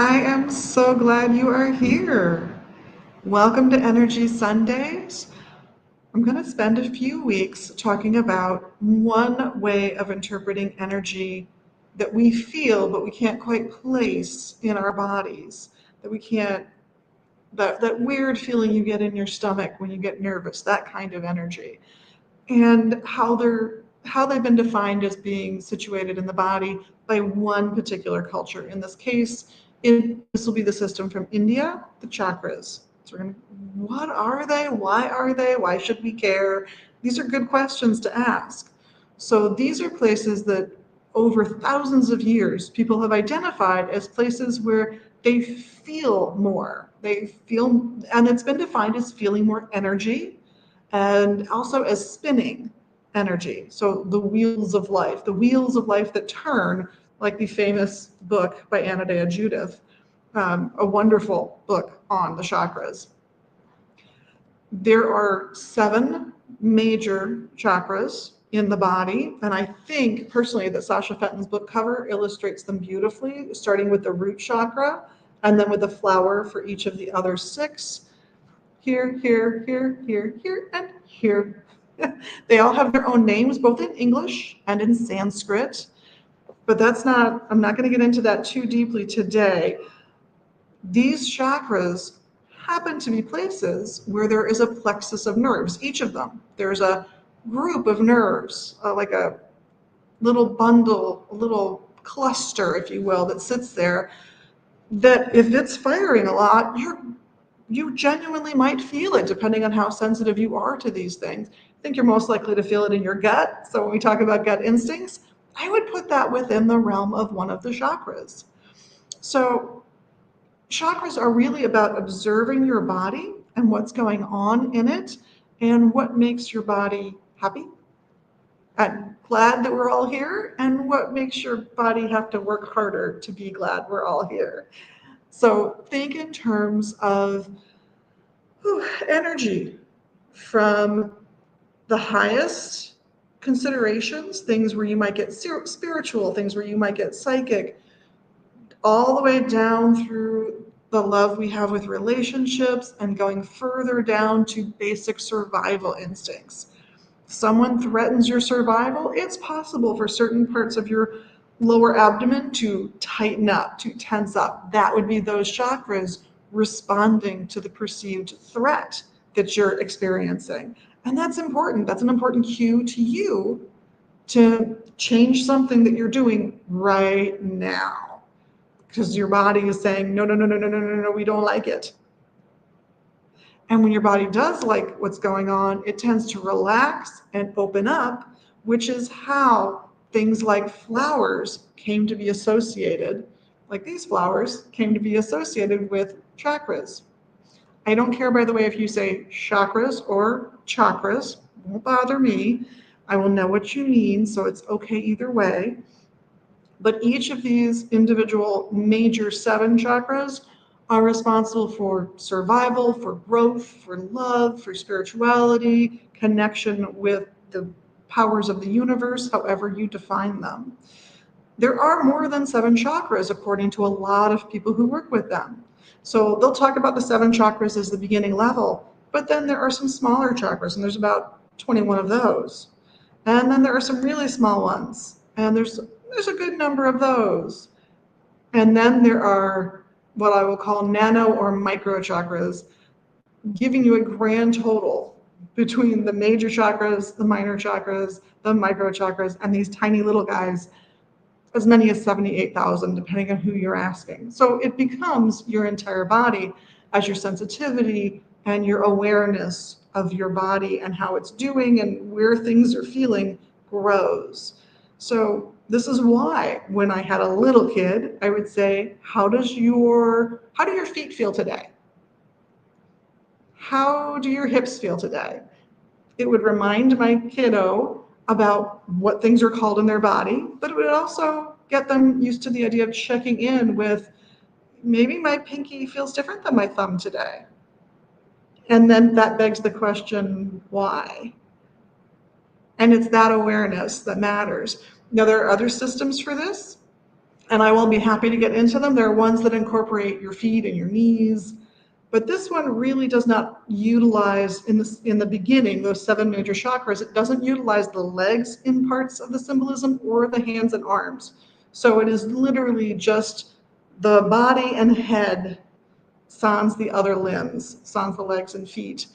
I am so glad you are here. Welcome to Energy Sundays. I'm going to spend a few weeks talking about one way of interpreting energy that we feel but we can't quite place in our bodies, that we can't, that weird feeling you get in your stomach when you get nervous, that kind of energy, and how they've been defined as being situated in the body by one particular culture. In this case, this will be the system from India, the chakras. So what are they? Why are they? Why should we care? These are good questions to ask. So these are places that over thousands of years people have identified as places where they feel more. They feel, and it's been defined as feeling more energy and also as spinning energy. So the wheels of life that turn, like the famous book by Anodea Judith, a wonderful book on the chakras. There are 7 major chakras in the body, and I think personally that Sasha Fenton's book cover illustrates them beautifully, starting with the root chakra and then with the flower for each of the other 6. Here, here, here, here, here, and here. They all have their own names, both in English and in Sanskrit, but I'm not going to get into that too deeply today. These chakras happen to be places where there is a plexus of nerves, each of them. There's a group of nerves, like a little bundle, a little cluster, if you will, that sits there, that if it's firing a lot, you genuinely might feel it depending on how sensitive you are to these things. I think you're most likely to feel it in your gut. So when we talk about gut instincts, I would put that within the realm of one of the chakras. So chakras are really about observing your body and what's going on in it and what makes your body happy and glad that we're all here and what makes your body have to work harder to be glad we're all here. So think in terms of energy from the highest considerations, things where you might get spiritual, things where you might get psychic, all the way down through the love we have with relationships and going further down to basic survival instincts. Someone threatens your survival, it's possible for certain parts of your lower abdomen to tighten up, to tense up. That would be those chakras responding to the perceived threat that you're experiencing. And that's important. That's an important cue to you to change something that you're doing right now. Because your body is saying, no, no, no, no, no, no, no, no, we don't like it. And when your body does like what's going on, it tends to relax and open up, which is how things like flowers came to be associated, like these flowers came to be associated with chakras. I don't care, by the way, if you say chakras or chakras, won't bother me. I will know what you mean, so it's okay either way. But each of these individual major 7 chakras are responsible for survival, for growth, for love, for spirituality, connection with the powers of the universe, however you define them. There are more than 7 chakras, according to a lot of people who work with them. So they'll talk about the 7 chakras as the beginning level, but then there are some smaller chakras, and there's about 21 of those. And then there are some really small ones, and there's a good number of those. And then there are what I will call nano or micro chakras, giving you a grand total between the major chakras, the minor chakras, the micro chakras, and these tiny little guys, as many as 78,000, depending on who you're asking. So it becomes your entire body as your sensitivity and your awareness of your body and how it's doing and where things are feeling grows. So this is why when I had a little kid, I would say, how do your feet feel today? How do your hips feel today? It would remind my kiddo about what things are called in their body, but it would also get them used to the idea of checking in with, maybe my pinky feels different than my thumb today. And then that begs the question, why? And it's that awareness that matters. Now, there are other systems for this. and I will be happy to get into them. There are ones that incorporate your feet and your knees, but this one really does not utilize in the beginning those 7 major chakras. It doesn't utilize the legs in parts of the symbolism or the hands and arms. So it is literally just the body and head sans the other limbs, sans the legs and feet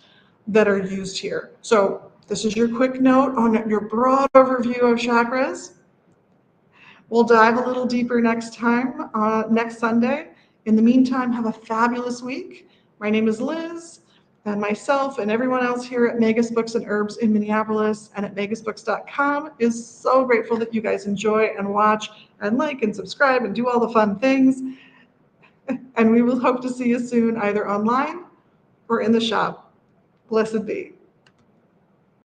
that are used here. So this is your quick note on your broad overview of chakras. We'll dive a little deeper next time, next Sunday. In the meantime, have a fabulous week. My name is Liz, and myself and everyone else here at Magus Books and Herbs in Minneapolis and at magusbooks.com is so grateful that you guys enjoy and watch and like and subscribe and do all the fun things. And we will hope to see you soon, either online or in the shop. Blessed be.